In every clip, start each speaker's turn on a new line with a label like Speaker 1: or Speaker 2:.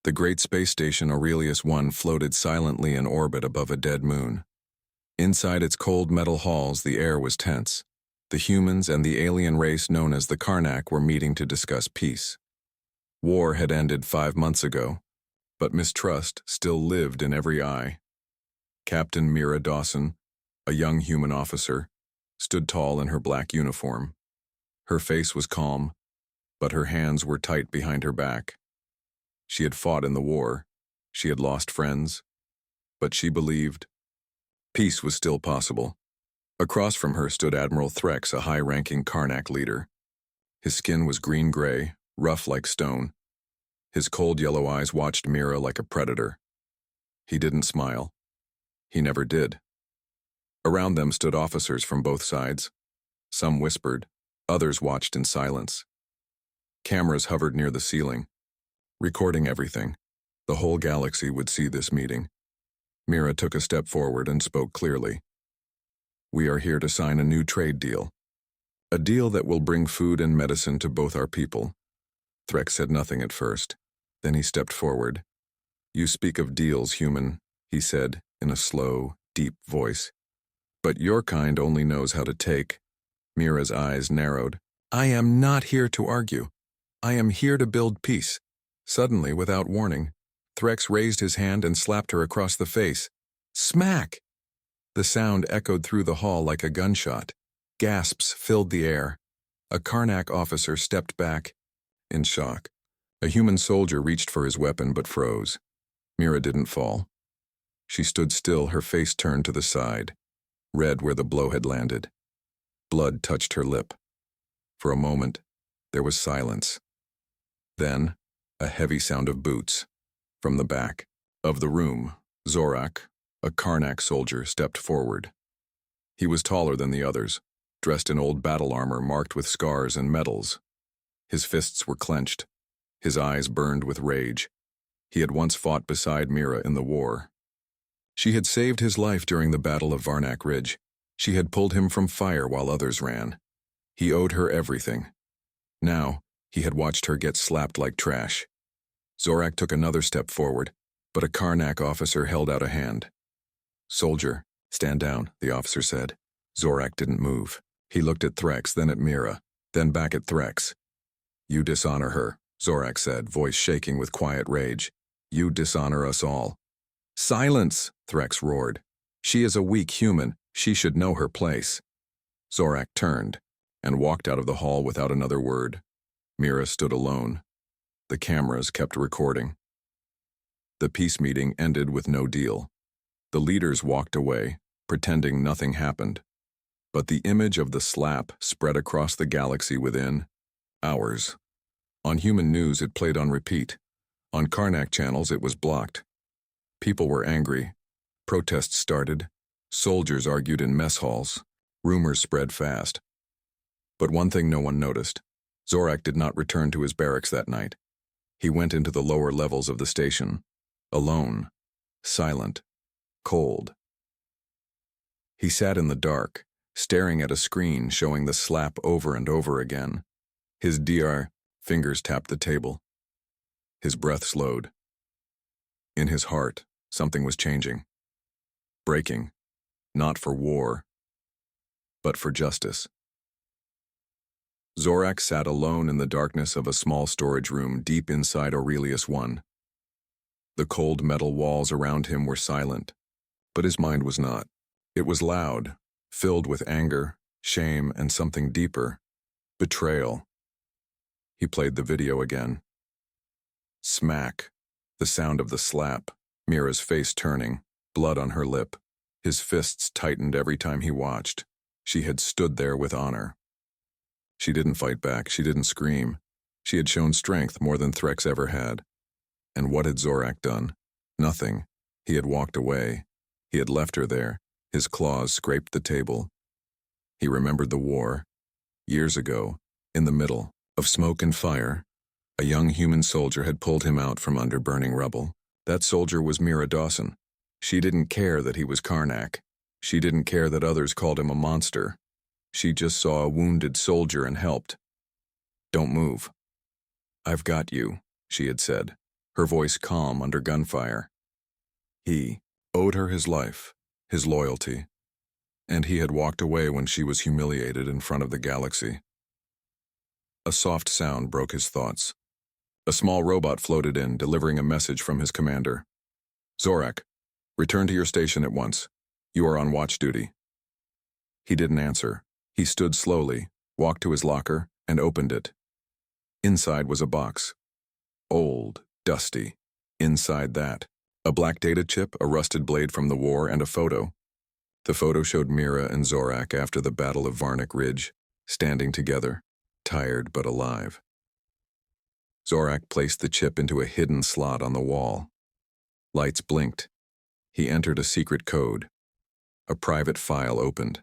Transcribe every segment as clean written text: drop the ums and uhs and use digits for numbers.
Speaker 1: The great space station Aurelius 1 floated silently in orbit above a dead moon. Inside its cold metal halls, the air was tense. The humans and the alien race known as the Karnak were meeting to discuss peace. War had ended 5 months ago, but mistrust still lived in every eye. Captain Mira Dawson, a young human officer, stood tall in her black uniform. Her face was calm, but her hands were tight behind her back. She had fought in the war, she had lost friends, but she believed peace was still possible. Across from her stood Admiral Threx, a high-ranking Karnak leader. His skin was green-gray, rough like stone. His cold yellow eyes watched Mira like a predator. He didn't smile. He never did. Around them stood officers from both sides. Some whispered, others watched in silence. Cameras hovered near the ceiling, recording everything. The whole galaxy would see this meeting. Mira took a step forward and spoke clearly. "We are here to sign a new trade deal. A deal that will bring food and medicine to both our people." Threx said nothing at first. Then he stepped forward. "You speak of deals, human," he said in a slow, deep voice. "But your kind only knows how to take." Mira's eyes narrowed. "I am not here to argue. I am here to build peace." Suddenly, without warning, Threx raised his hand and slapped her across the face. Smack! The sound echoed through the hall like a gunshot. Gasps filled the air. A Karnak officer stepped back, in shock. A human soldier reached for his weapon but froze. Mira didn't fall. She stood still, her face turned to the side, red where the blow had landed. Blood touched her lip. For a moment, there was silence. Then, a heavy sound of boots. From the back of the room, Zorak, a Karnak soldier, stepped forward. He was taller than the others, dressed in old battle armor marked with scars and medals. His fists were clenched. His eyes burned with rage. He had once fought beside Mira in the war. She had saved his life during the Battle of Varnak Ridge. She had pulled him from fire while others ran. He owed her everything. Now, he had watched her get slapped like trash. Zorak took another step forward, but a Karnak officer held out a hand. "Soldier, stand down," the officer said. Zorak didn't move. He looked at Threx, then at Mira, then back at Threx. "You dishonor her," Zorak said, voice shaking with quiet rage. "You dishonor us all." "Silence!" Threx roared. "She is a weak human. She should know her place." Zorak turned and walked out of the hall without another word. Mira stood alone. The cameras kept recording. The peace meeting ended with no deal. The leaders walked away, pretending nothing happened. But the image of the slap spread across the galaxy within hours. On human news, it played on repeat. On Karnak channels, it was blocked. People were angry. Protests started. Soldiers argued in mess halls. Rumors spread fast. But one thing no one noticed. Zorak did not return to his barracks that night. He went into the lower levels of the station, alone, silent, cold. He sat in the dark, staring at a screen showing the slap over and over again. His DR fingers tapped the table. His breath slowed. In his heart, something was changing. Breaking, not for war, but for justice. Zorak sat alone in the darkness of a small storage room deep inside Aurelius 1. The cold metal walls around him were silent, but his mind was not. It was loud, filled with anger, shame, and something deeper, betrayal. He played the video again. Smack, the sound of the slap, Mira's face turning, blood on her lip. His fists tightened every time he watched. She had stood there with honor. She didn't fight back, she didn't scream. She had shown strength more than Threx ever had. And what had Zorak done? Nothing. He had walked away. He had left her there. His claws scraped the table. He remembered the war. Years ago, in the middle of smoke and fire, a young human soldier had pulled him out from under burning rubble. That soldier was Mira Dawson. She didn't care that he was Karnak. She didn't care that others called him a monster. She just saw a wounded soldier and helped. "Don't move." "I've got you," she had said. her voice calm under gunfire. He owed her his life, his loyalty, and he had walked away when she was humiliated in front of the galaxy. A soft sound broke his thoughts. A small robot floated in, delivering a message from his commander. Zorak, return to your station at once. You are on watch duty. He didn't answer. He stood slowly, walked to his locker, and opened it. Inside was a box. Old, dusty. Inside that, a black data chip, a rusted blade from the war, and a photo. The photo showed Mira and Zorak after the Battle of Varnic Ridge, standing together, tired but alive. Zorak placed the chip into a hidden slot on the wall. Lights blinked. He entered a secret code. A private file opened.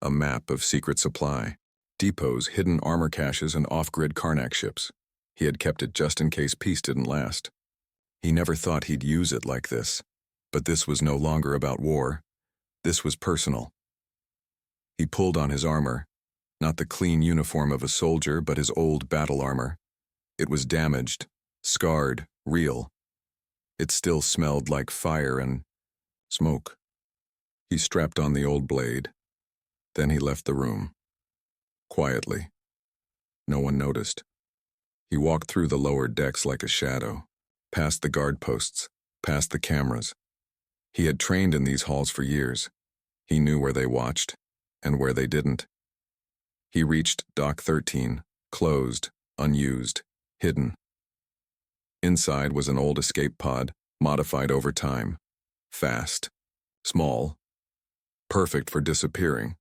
Speaker 1: A map of secret supply, depots, hidden armor caches, and off-grid Karnak ships. He had kept it just in case peace didn't last. He never thought he'd use it like this, but this was no longer about war. This was personal. He pulled on his armor, not the clean uniform of a soldier, but his old battle armor. It was damaged, scarred, real. It still smelled like fire and smoke. He strapped on the old blade. Then he left the room. Quietly. No one noticed. He walked through the lower decks like a shadow, past the guard posts, past the cameras. He had trained in these halls for years. He knew where they watched, and where they didn't. He reached Dock 13, closed, unused, hidden. Inside was an old escape pod, modified over time. Fast. Small. Perfect for disappearing.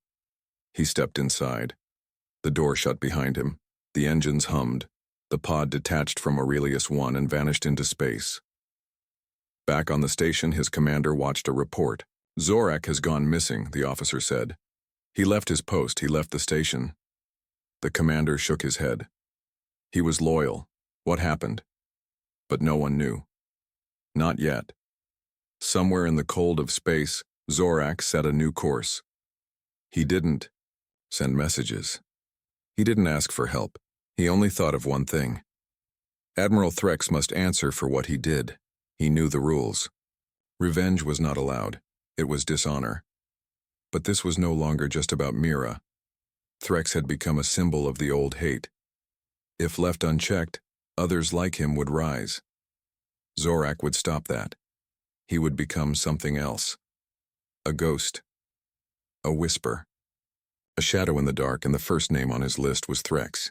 Speaker 1: He stepped inside. The door shut behind him. The engines hummed. The pod detached from Aurelius 1 and vanished into space. Back on the station, his commander watched a report. Zorak has gone missing, the officer said. He left his post, he left the station. The commander shook his head. He was loyal. What happened? But no one knew. Not yet. Somewhere in the cold of space, Zorak set a new course. He didn't send messages. He didn't ask for help. He only thought of one thing. Admiral Threx must answer for what he did. He knew the rules. Revenge was not allowed. It was dishonor. But this was no longer just about Mira. Threx had become a symbol of the old hate. If left unchecked, others like him would rise. Zorak would stop that. He would become something else. A ghost. A whisper. A shadow in the dark, and the first name on his list was Threx.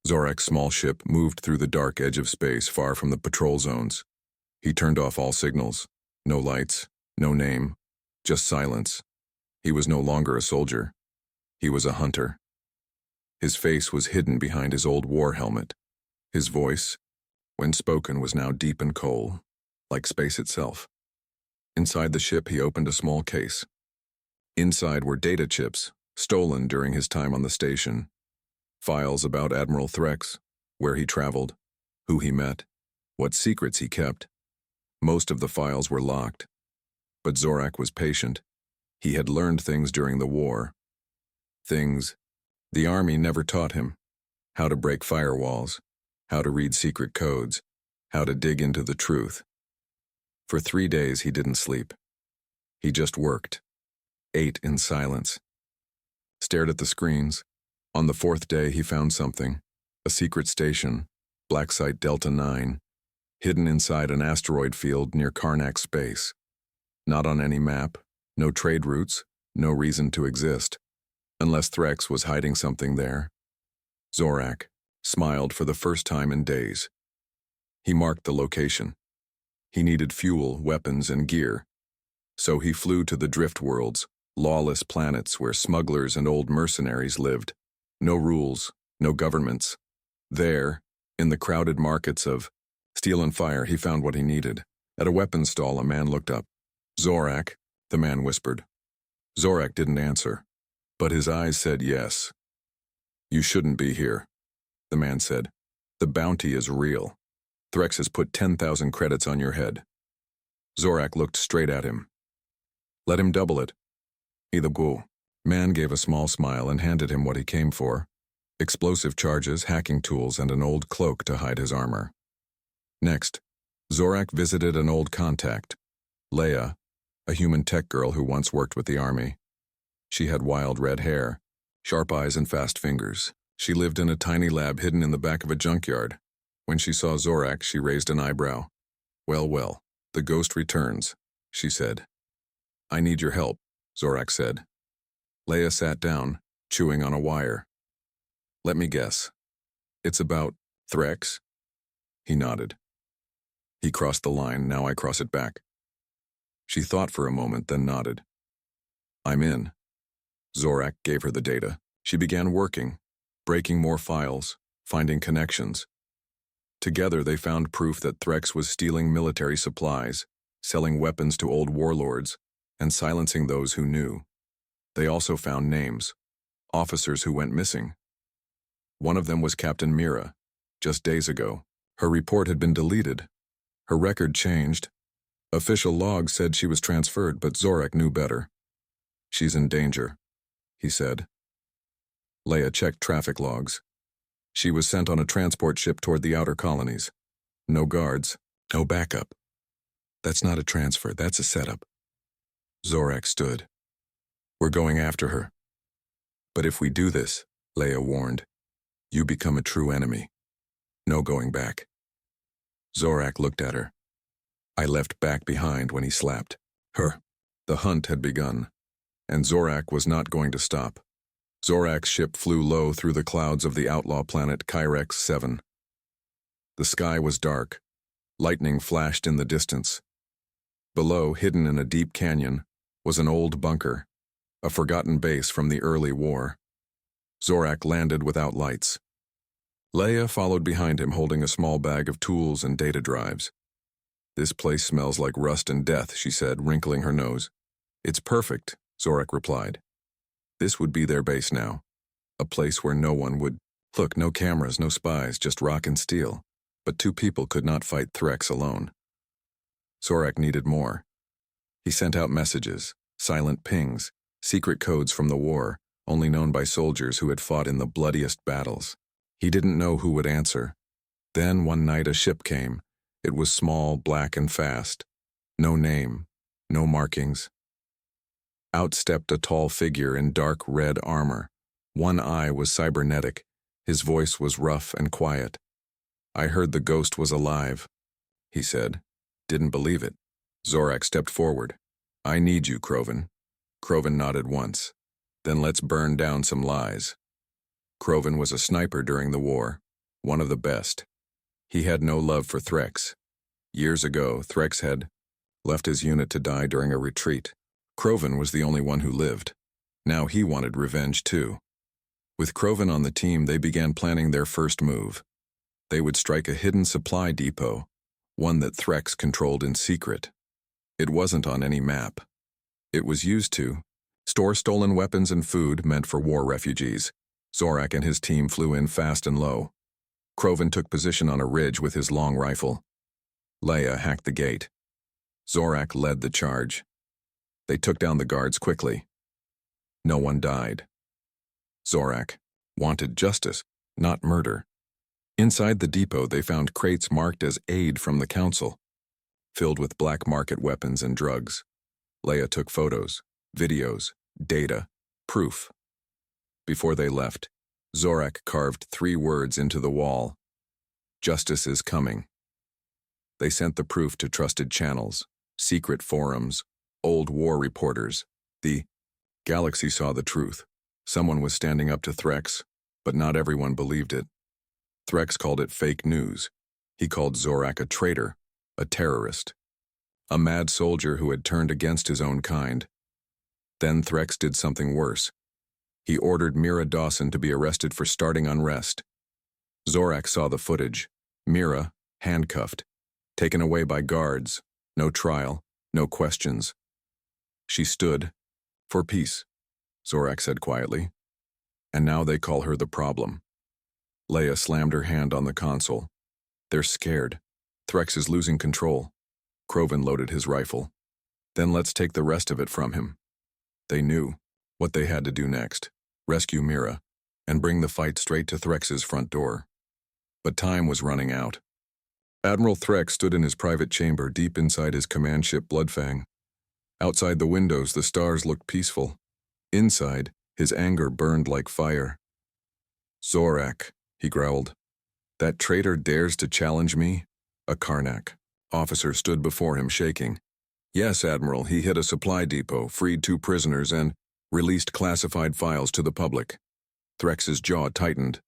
Speaker 1: Zorak's small ship moved through the dark edge of space far from the patrol zones. He turned off all signals. No lights, no name, just silence. He was no longer a soldier. He was a hunter. His face was hidden behind his old war helmet. His voice, when spoken, was now deep and cold, like space itself. Inside the ship, he opened a small case. Inside were data chips, stolen during his time on the station. Files about Admiral Threx, where he traveled, who he met, what secrets he kept. Most of the files were locked. But Zorak was patient. He had learned things during the war. Things the army never taught him. How to break firewalls, how to read secret codes, how to dig into the truth. For 3 days he didn't sleep. He just worked, ate in silence, stared at the screens. On the 4th day he found something, a secret station, Black Site Delta 9, hidden inside an asteroid field near Karnak space. Not on any map, no trade routes, no reason to exist, unless Threx was hiding something there. Zorak smiled for the first time in days. He marked the location. He needed fuel, weapons, and gear. So he flew to the drift worlds, lawless planets where smugglers and old mercenaries lived. No rules, no governments. There, in the crowded markets of steel and fire, he found what he needed. At a weapons stall, a man looked up. Zorak, the man whispered. Zorak didn't answer, but his eyes said yes. You shouldn't be here, the man said. The bounty is real. Threx has put 10,000 credits on your head. Zorak looked straight at him. Let him double it. Either go. Man gave a small smile and handed him what he came for. Explosive charges, hacking tools, and an old cloak to hide his armor. Next, Zorak visited an old contact, Leia, a human tech girl who once worked with the army. She had wild red hair, sharp eyes and fast fingers. She lived in a tiny lab hidden in the back of a junkyard. When she saw Zorak, she raised an eyebrow. Well, well, the ghost returns, she said. I need your help, Zorak said. Leia sat down, chewing on a wire. Let me guess. It's about Threx? He nodded. He crossed the line, now I cross it back. She thought for a moment, then nodded. I'm in. Zorak gave her the data. She began working, breaking more files, finding connections. Together they found proof that Threx was stealing military supplies, selling weapons to old warlords, and silencing those who knew. They also found names, officers who went missing. One of them was Captain Mira. Just days ago, her report had been deleted. Her record changed. Official logs said she was transferred, but Zorak knew better. She's in danger, he said. Leia checked traffic logs. She was sent on a transport ship toward the outer colonies. No guards, no backup. That's not a transfer, that's a setup. Zorak stood. We're going after her. But if we do this, Leia warned, you become a true enemy. No going back. Zorak looked at her. I left back behind when he slapped her. The hunt had begun, and Zorak was not going to stop. Zorak's ship flew low through the clouds of the outlaw planet Kyrex 7. The sky was dark. Lightning flashed in the distance. Below, hidden in a deep canyon, was an old bunker, a forgotten base from the early war. Zorak landed without lights. Leia followed behind him holding a small bag of tools and data drives. This place smells like rust and death, she said, wrinkling her nose. It's perfect, Zorak replied. This would be their base now. A place where no one would... Look, no cameras, no spies, just rock and steel. But two people could not fight Threx alone. Zorak needed more. He sent out messages, silent pings, secret codes from the war, only known by soldiers who had fought in the bloodiest battles. He didn't know who would answer. Then one night a ship came. It was small, black, and fast. No name, no markings. Out stepped a tall figure in dark red armor. One eye was cybernetic. His voice was rough and quiet. I heard the ghost was alive, he said. Didn't believe it. Zorak stepped forward. I need you, Kroven. Kroven nodded once. Then let's burn down some lies. Kroven was a sniper during the war, one of the best. He had no love for Threx. Years ago, Threx had left his unit to die during a retreat. Kroven was the only one who lived. Now he wanted revenge too. With Kroven on the team, they began planning their first move. They would strike a hidden supply depot, one that Threx controlled in secret. It wasn't on any map. It was used to store stolen weapons and food meant for war refugees. Zorak and his team flew in fast and low. Kroven took position on a ridge with his long rifle. Leia hacked the gate. Zorak led the charge. They took down the guards quickly. No one died. Zorak wanted justice, not murder. Inside the depot, they found crates marked as aid from the council, filled with black market weapons and drugs. Leia took photos, videos, data, proof. Before they left, Zorak carved 3 words into the wall. Justice is coming. They sent the proof to trusted channels, secret forums, old war reporters. The galaxy saw the truth. Someone was standing up to Threx, but not everyone believed it. Threx called it fake news. He called Zorak a traitor, a terrorist, a mad soldier who had turned against his own kind. Then Threx did something worse. He ordered Mira Dawson to be arrested for starting unrest. Zorak saw the footage. Mira, handcuffed, taken away by guards. No trial, no questions. She stood. For peace, Zorak said quietly. And now they call her the problem. Leia slammed her hand on the console. They're scared. Threx is losing control. Kroven loaded his rifle. Then let's take the rest of it from him. They knew what they had to do next. Rescue Mira, and bring the fight straight to Threx's front door. But time was running out. Admiral Threx stood in his private chamber deep inside his command ship Bloodfang. Outside the windows, the stars looked peaceful. Inside, his anger burned like fire. "Zorak," he growled. "That traitor dares to challenge me?" A Karnak officer stood before him, shaking. "Yes, Admiral, he hit a supply depot, freed 2 prisoners, and released classified files to the public." Threx's jaw tightened.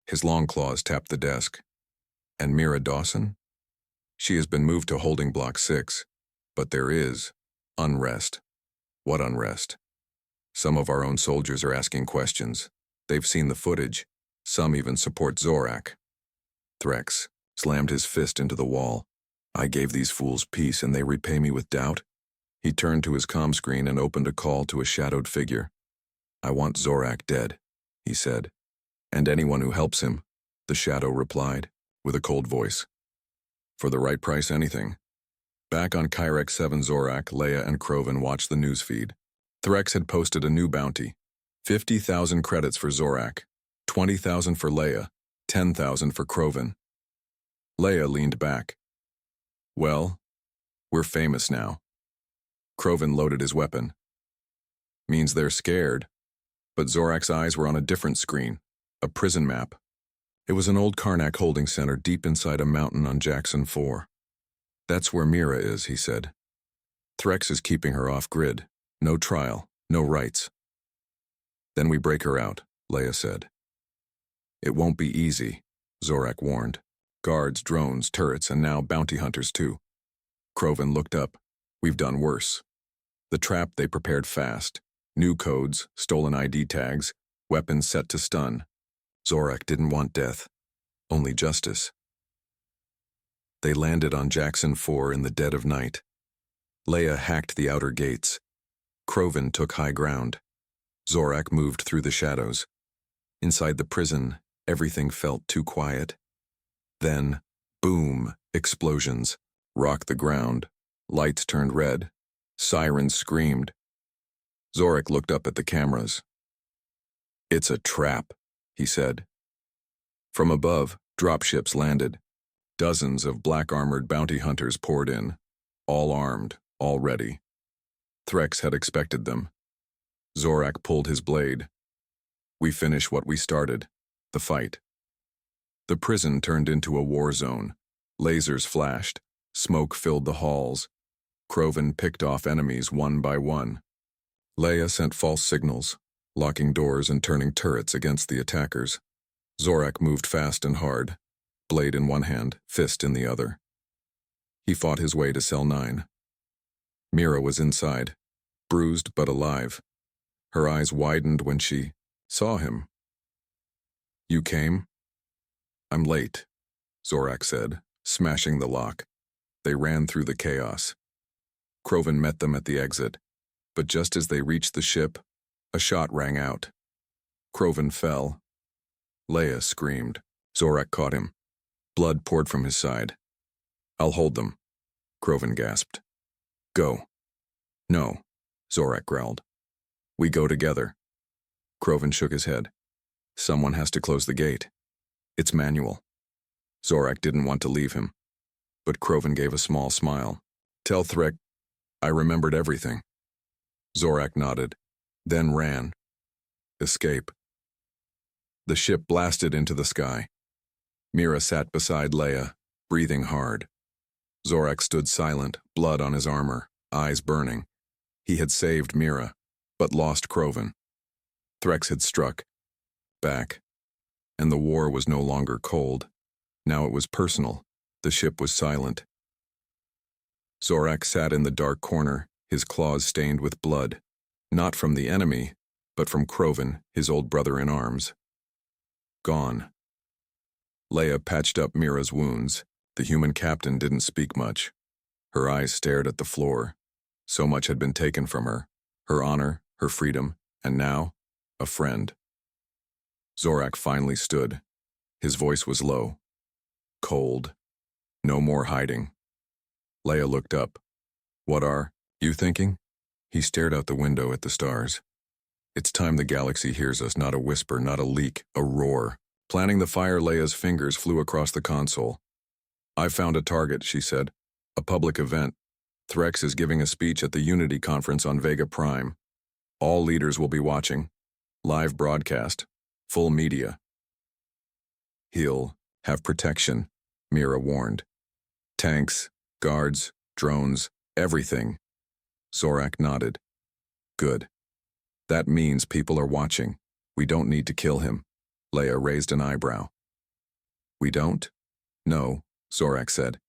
Speaker 1: His long claws tapped the desk. "And Mira Dawson? She has been moved to holding block 6. But there is unrest." "What unrest?" "Some of our own soldiers are asking questions. They've seen the footage. Some even support Zorak." Threx slammed his fist into the wall. "I gave these fools peace and they repay me with doubt?" He turned to his comm screen and opened a call to a shadowed figure. "I want Zorak dead," he said. "And anyone who helps him," the shadow replied, with a cold voice. "For the right price, anything." Back on Kyrex 7, Zorak, Leia, and Krovan watched the newsfeed. Threx had posted a new bounty. 50,000 credits for Zorak, 20,000 for Leia, 10,000 for Krovan. Leia leaned back. "Well, we're famous now." Krovan loaded his weapon. "Means they're scared." But Zorak's eyes were on a different screen, a prison map. It was an old Karnak holding center deep inside a mountain on Jackson 4. "That's where Mira is," he said. "Threx is keeping her off-grid. No trial, no rights." "Then we break her out," Leia said. "It won't be easy," Zorak warned. "Guards, drones, turrets, and now bounty hunters too." Krovan looked up. "We've done worse." The trap they prepared fast. New codes, stolen ID tags, weapons set to stun. Zorak didn't want death, only justice. They landed on Jackson 4 in the dead of night. Leia hacked the outer gates. Krovan took high ground. Zorak moved through the shadows. Inside the prison, everything felt too quiet. Then, boom, explosions, rocked the ground. Lights turned red. Sirens screamed. Zorak looked up at the cameras. "It's a trap," he said. From above, dropships landed. Dozens of black-armored bounty hunters poured in, all armed, all ready. Threx had expected them. Zorak pulled his blade. "We finish what we started, the fight." The prison turned into a war zone. Lasers flashed. Smoke filled the halls. Krovan picked off enemies one by one. Leia sent false signals, locking doors and turning turrets against the attackers. Zorak moved fast and hard, blade in one hand, fist in the other. He fought his way to Cell 9. Mira was inside, bruised but alive. Her eyes widened when she saw him. "You came?" "I'm late," Zorak said, smashing the lock. They ran through the chaos. Krovan met them at the exit, but just as they reached the ship, a shot rang out. Krovan fell. Leia screamed. Zorak caught him. Blood poured from his side. "I'll hold them," Krovan gasped. "Go." "No," Zorak growled. "We go together." Krovan shook his head. "Someone has to close the gate. It's manual." Zorak didn't want to leave him, but Krovan gave a small smile. "Tell Threx I remembered everything." Zorak nodded, then ran. Escape. The ship blasted into the sky. Mira sat beside Leia, breathing hard. Zorak stood silent, blood on his armor, eyes burning. He had saved Mira, but lost Krovan. Threx had struck back, and the war was no longer cold. Now it was personal. The ship was silent. Zorak sat in the dark corner, his claws stained with blood, not from the enemy, but from Krovan, his old brother in arms. Gone. Leia patched up Mira's wounds. The human captain didn't speak much. Her eyes stared at the floor. So much had been taken from her. Her honor, her freedom, and now, a friend. Zorak finally stood. His voice was low. Cold. No more hiding. Leia looked up. "What are you thinking?" He stared out the window at the stars. "It's time the galaxy hears us, not a whisper, not a leak, a roar." Planning the fire, Leia's fingers flew across the console. "I found a target," she said. "A public event. Threx is giving a speech at the Unity conference on Vega Prime. All leaders will be watching. Live broadcast. Full media." "He'll have protection," Mira warned. "Tanks, guards, drones, everything." Zorak nodded. "Good. That means people are watching. We don't need to kill him." Leia raised an eyebrow. "We don't?" "No," Zorak said.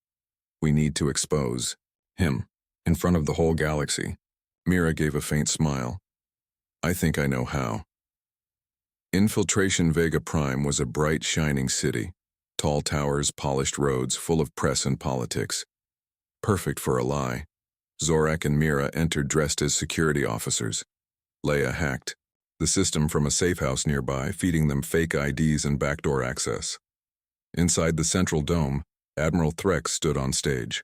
Speaker 1: "We need to expose him in front of the whole galaxy." Mira gave a faint smile. "I think I know how." Infiltration Vega Prime was a bright, shining city. Tall towers, polished roads, full of press and politics. Perfect for a lie. Zorak and Mira entered dressed as security officers. Leia hacked the system from a safe house nearby, feeding them fake IDs and backdoor access. Inside the central dome, Admiral Threx stood on stage.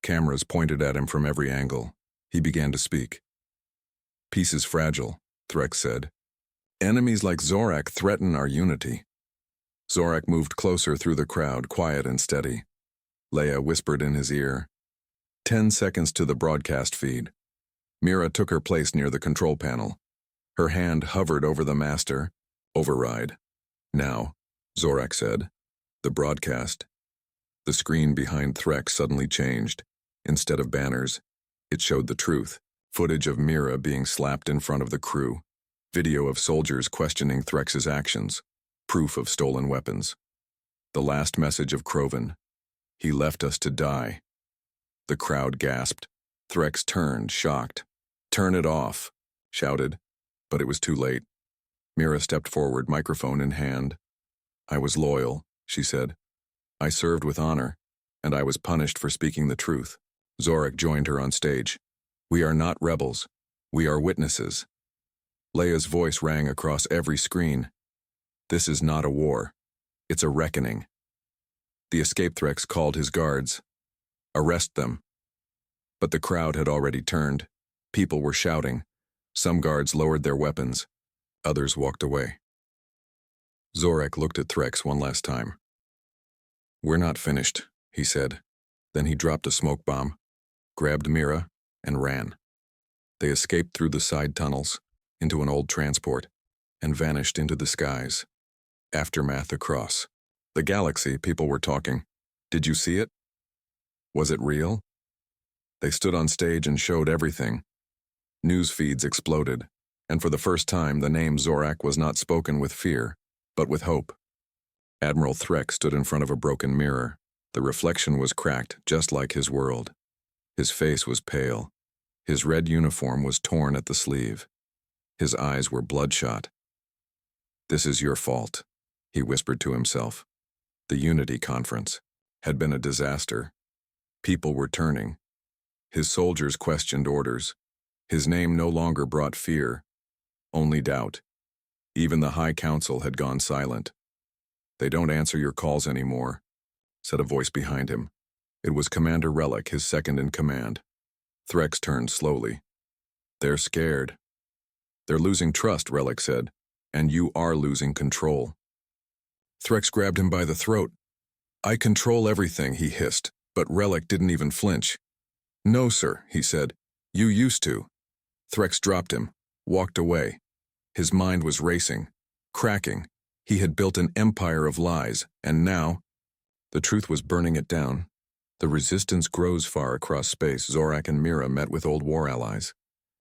Speaker 1: Cameras pointed at him from every angle. He began to speak. "Peace is fragile," Threx said. "Enemies like Zorak threaten our unity." Zorak moved closer through the crowd, quiet and steady. Leia whispered in his ear. 10 seconds to the broadcast feed. Mira took her place near the control panel. Her hand hovered over the master. "Override." "Now," Zorak said. "The broadcast." The screen behind Threx suddenly changed. Instead of banners, it showed the truth. Footage of Mira being slapped in front of the crew. Video of soldiers questioning Threx's actions. Proof of stolen weapons. The last message of Krovan. "He left us to die." The crowd gasped. Threx turned, shocked. "Turn it off," shouted. But it was too late. Mira stepped forward, microphone in hand. "I was loyal," she said. "I served with honor, and I was punished for speaking the truth." Zorak joined her on stage. "We are not rebels. We are witnesses." Leia's voice rang across every screen. "This is not a war. It's a reckoning." The escape Threx called his guards. "Arrest them." But the crowd had already turned. People were shouting. Some guards lowered their weapons. Others walked away. Zorak looked at Threx one last time. "We're not finished," he said. Then he dropped a smoke bomb, grabbed Mira, and ran. They escaped through the side tunnels, into an old transport, and vanished into the skies. Aftermath across the galaxy. People were talking. "Did you see it? Was it real?" They stood on stage and showed everything. News feeds exploded, and for the first time the name Zorak was not spoken with fear, but with hope. Admiral Threx stood in front of a broken mirror. The reflection was cracked, just like his world. His face was pale. His red uniform was torn at the sleeve. His eyes were bloodshot. "This is your fault," he whispered to himself. The Unity Conference had been a disaster. People were turning. His soldiers questioned orders. His name no longer brought fear, only doubt. Even the High Council had gone silent. "They don't answer your calls anymore," said a voice behind him. It was Commander Relic, his second in command. Threx turned slowly. "They're scared." "They're losing trust," Relic said, "and you are losing control." Threx grabbed him by the throat. "I control everything," he hissed, but Relic didn't even flinch. "No, sir," he said. "You used to." Threx dropped him, walked away. His mind was racing, cracking. He had built an empire of lies, and now the truth was burning it down. The resistance grows far across space. Zorak and Mira met with old war allies.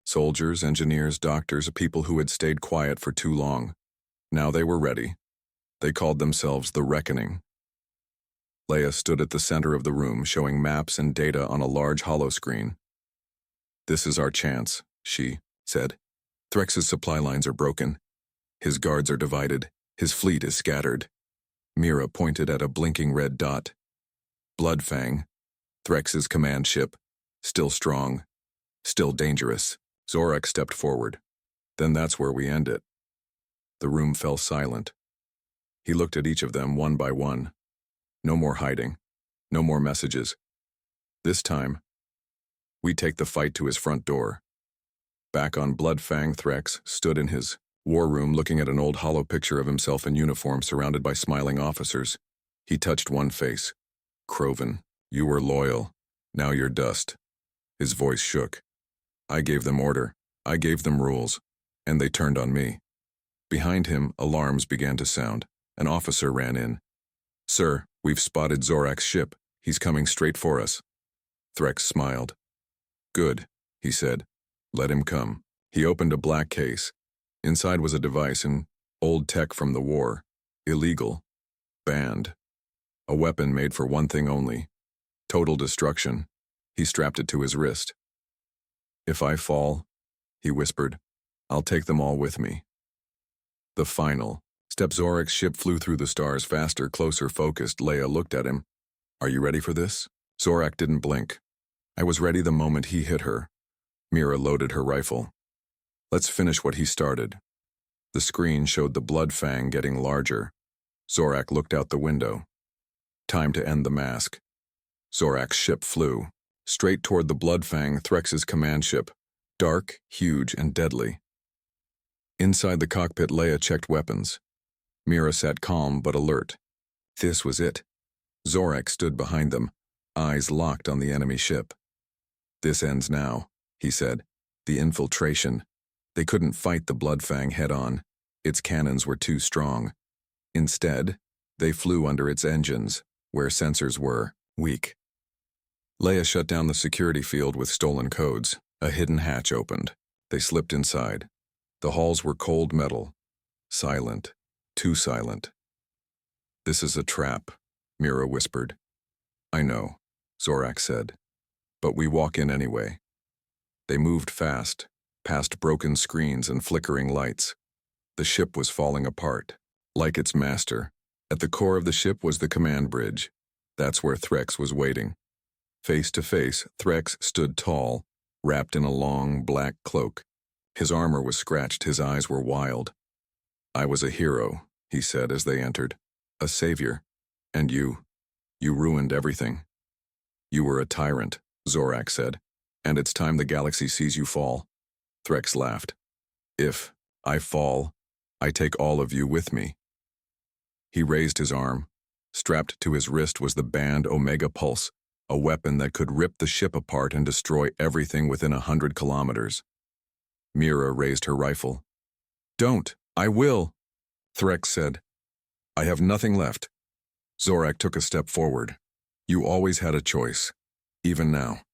Speaker 1: Soldiers, engineers, doctors, people who had stayed quiet for too long. Now they were ready. They called themselves the Reckoning. Leia stood at the center of the room, showing maps and data on a large holoscreen. "This is our chance," she said. "Threx's supply lines are broken. His guards are divided. His fleet is scattered." Mira pointed at a blinking red dot. "Bloodfang, Threx's command ship. Still strong. Still dangerous." Zorak stepped forward. "Then that's where we end it." The room fell silent. He looked at each of them one by one. No more hiding. No more messages. This time, we take the fight to his front door. Back on Bloodfang, Threx stood in his war room looking at an old hollow picture of himself in uniform surrounded by smiling officers. He touched one face. Croven, you were loyal. Now you're dust." His voice shook. "I gave them order. I gave them rules. And they turned on me." Behind him, alarms began to sound. An officer ran in. "Sir, we've spotted Zorak's ship. He's coming straight for us." Threx smiled. "Good," he said. "Let him come." He opened a black case. Inside was a device and old tech from the war. Illegal. Banned. A weapon made for one thing only. Total destruction. He strapped it to his wrist. "If I fall," he whispered, "I'll take them all with me." The final step. Zorak's ship flew through the stars faster, closer, focused. Leia looked at him. "Are you ready for this?" Zorak didn't blink. "I was ready the moment he hit her." Mira loaded her rifle. "Let's finish what he started." The screen showed the blood fang getting larger. Zorak looked out the window. Time to end the mask. Zorak's ship flew straight toward the blood fang, Threx's command ship, dark, huge, and deadly. Inside the cockpit, Leia checked weapons. Mira sat calm but alert. This was it. Zorak stood behind them, eyes locked on the enemy ship. "This ends now," he said. "The infiltration. They couldn't fight the Bloodfang head-on. Its cannons were too strong. Instead, they flew under its engines, where sensors were weak." Leia shut down the security field with stolen codes. A hidden hatch opened. They slipped inside. The halls were cold metal. Silent. Too silent. "This is a trap," Mira whispered. "I know," Zorak said. "But we walk in anyway." They moved fast, past broken screens and flickering lights. The ship was falling apart, like its master. At the core of the ship was the command bridge. That's where Threx was waiting. Face to face, Threx stood tall, wrapped in a long, black cloak. His armor was scratched, his eyes were wild. "I was a hero," he said as they entered. "A savior. And you ruined everything." "You were a tyrant," Zorak said. "And it's time the galaxy sees you fall." Threx laughed. "If I fall, I take all of you with me." He raised his arm. Strapped to his wrist was the banned Omega Pulse, a weapon that could rip the ship apart and destroy everything within 100 kilometers. Mira raised her rifle. "Don't! I will!" Threx said. "I have nothing left." Zorak took a step forward. "You always had a choice. Even now."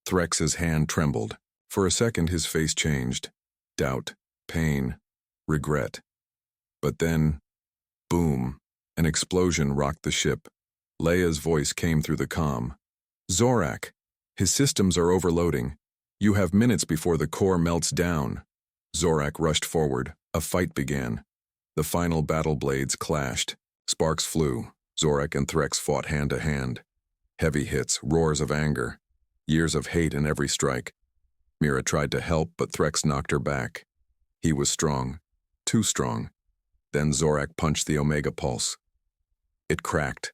Speaker 1: Threx's hand trembled. For a second his face changed. Doubt, pain, regret. But then, boom, an explosion rocked the ship. Leia's voice came through the comm. "Zorak, his systems are overloading. You have minutes before the core melts down." Zorak rushed forward. A fight began. The final battle blades clashed. Sparks flew. Zorak and Threx fought hand to hand. Heavy hits, roars of anger. Years of hate in every strike. Mira tried to help, but Threx knocked her back. He was strong. Too strong. Then Zorak punched the Omega Pulse. It cracked.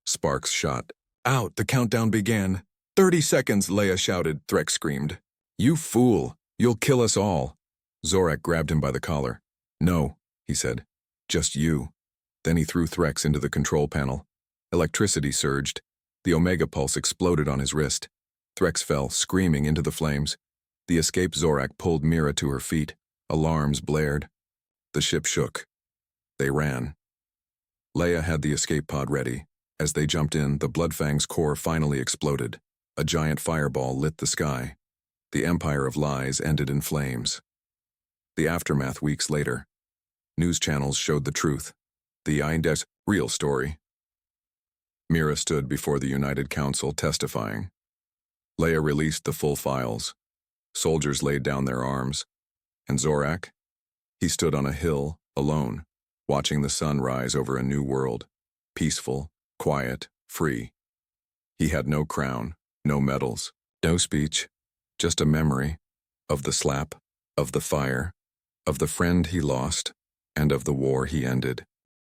Speaker 1: Sparks shot. "Out!" The countdown began. 30 seconds, Leia shouted. Threx screamed. "You fool! You'll kill us all!" Zorak grabbed him by the collar. "No," he said. "Just you." Then he threw Threx into the control panel. Electricity surged. The Omega Pulse exploded on his wrist. Threx fell, screaming, into the flames. The escaped Zorak pulled Mira to her feet. Alarms blared. The ship shook. They ran. Leia had the escape pod ready. As they jumped in, the Bloodfang's core finally exploded. A giant fireball lit the sky. The Empire of Lies ended in flames. The aftermath weeks later. News channels showed the truth. The Index real story. Mira stood before the United Council testifying. Leia released the full files. Soldiers laid down their arms. And Zorak? He stood on a hill, alone, watching the sun rise over a new world. Peaceful, quiet, free. He had no crown, no medals, no speech, just a memory of the slap, of the fire, of the friend he lost, and of the war he ended.